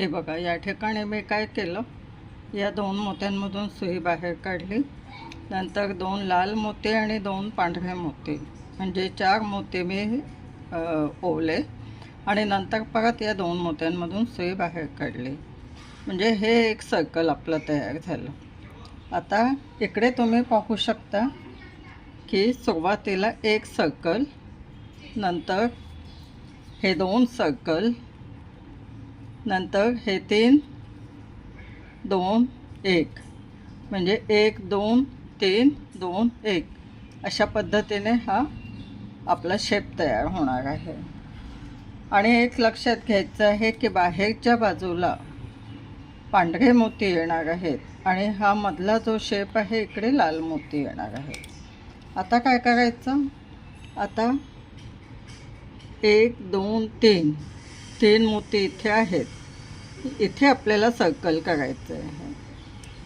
हे बघा, या ठिकाणी मी काय केलं, या दोन मोत्यांमधून सुई बाहेर काढली. नंतर दोन लाल मोती आणि दोन पांढरे मोती, म्हणजे 4 मोती मी ओवले आणि नंतर परत या दोन मोत्यांमधून सुई बाहेर काढली. म्हणजे हे एक सर्कल आपलं तयार झालं. आता इकडे तुम्ही पाहू शकता की सुरुवातीला एक सर्कल, नंतर हे 2 सर्कल, नंतर हे 3 2 1, म्हणजे 1 2 3 2 1 अशा पद्धतीने हा आपला शेप तयार होणार आहे. आणि एक लक्षात घ्यायचं आहे की बाहेरच्या बाजूला पांढरे मोती येणार आहेत आणि हा मधला जो शेप आहे इकडे लाल मोती येणार आहे. आता काय करायचं, आता 1 2 3 3 मोती इथे आहेत, इथे आपल्याला सर्कल करायचं आहे.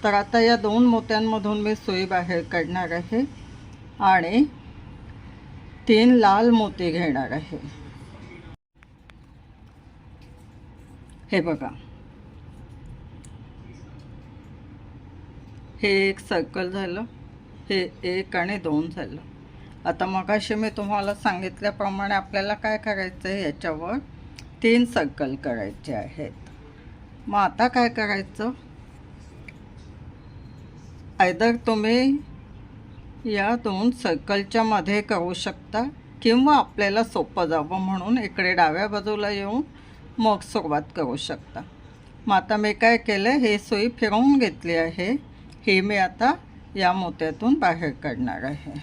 तर आता या 2 मोत्यांमधून मी सुई बाहेर काढणार आहे आणि 3 लाल मोती घेणार आहे. हे बघा, हे एक सर्कल झालं, हे 1 आणि 2 झालं. आता मगाशी मी तुम्हाला सांगितल्याप्रमाणे आपल्याला काय करायचं आहे, याच्यावर 3 सर्कल करायचे आहेत. मग आता काय करायचं, आयदर तुम्ही या 2 सर्कलच्या मध्ये करू शकता किंवा आपल्याला सोपं जावं म्हणून इकडे डाव्या बाजूला येऊन मग सुरुवात करू शकता. मग आता मी काय केलं, हे सुई फिरवून घेतली आहे, हे मी आता या मोत्यातून बाहेर काढणार आहे.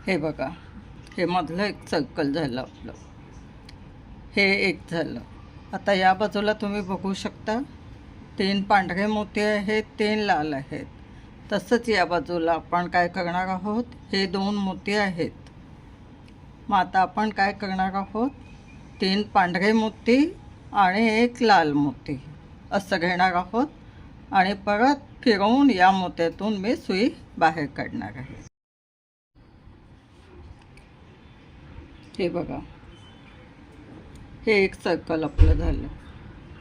हे बघा, हे मधलं एक सर्कल झालं आपलं, हे एक झालं. आता या बाजूला तुम्ही बघू शकता 3 पांढरे मोती आहेत, 3 लाल आहेत. तसंच या बाजूला आपण काय करणार आहोत, हे 2 मोती आहेत. मग आता आपण काय करणार आहोत, 3 पांढरे मोती आणि 1 लाल मोती असं घेणार आहोत आणि परत फिरवून या मोत्यातून मी सुई बाहेर काढणार आहे. हे बघा, हे एक सर्कल आपलं झालं.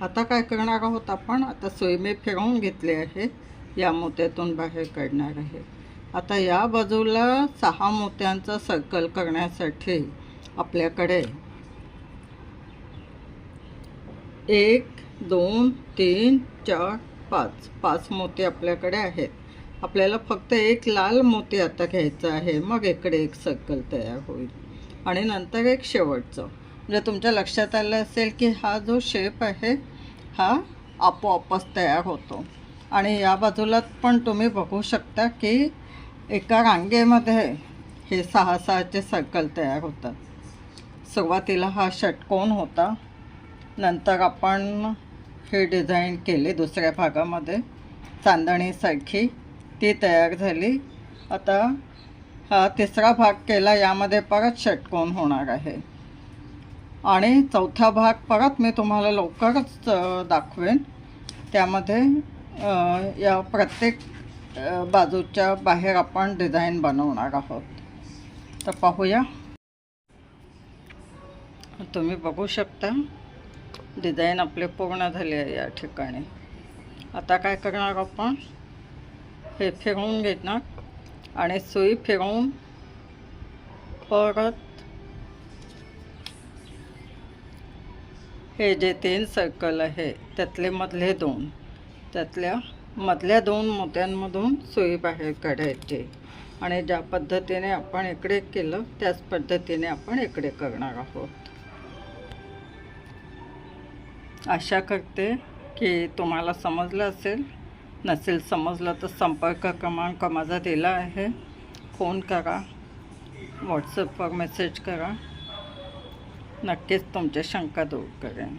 आता काय करणार आहोत आपण, आता सुई मी फिरवून घेतली आहे, या मोत्यातून बाहेर काढणार आहे. आता या बाजूला 6 मोत्यांचा सर्कल करण्यासाठी आपल्याकडे 1 2 3 4 5 मोती आपल्याकडे आहेत. आपल्याला फक्त 1 लाल मोती आता घ्यायचं आहे, मग इकडे एक सर्कल तयार होईल आणि नंतर एक शेवटचं. म्हणजे तुमच्या लक्षात आलं असेल की हा जो शेप आहे हा आपोआपच तयार होतो. आणि या बाजूला पण तुम्ही बघू शकता की एका रांगेमध्ये हे 6-6चे सर्कल तयार होतात. सुरुवातीला हा षटकोन होता, नंतर आपण हे डिझाईन केले दुसऱ्या भागामध्ये चांदणीसारखी, ती तयार झाली. आता हा तिसरा भाग केला, यामध्ये परत षटकोन होणार आहे आणि चौथा भाग परत मी तुम्हाला लवकरच दाखवेन. त्यामध्ये या प्रत्येक बाजूच्या बाहेर आपण डिझाईन बनवणार आहोत. तर पाहूया, तुम्ही बघू शकता डिझाईन आपले पूर्ण झाले आहे या ठिकाणी. आता काय करणार आपण, हे फिरवून घेणार आणि सुई फिरवून परत हे जे 3 सर्कल आहे त्यातले मधले 2, त्यातल्या मधल्या 2 मोत्यांमधून सुई बाहेर काढायची आणि ज्या पद्धतीने आपण इकडे केलं त्याच पद्धतीने आपण इकडे करणार आहोत. आशा करते की तुम्हाला समजलं असेल. नसेल समजलं तर संपर्क क्रमांक माझा दिला आहे, फोन करा, व्हॉट्सअपवर मेसेज करा, नक्कीच तुमच्या शंका दूर करेन.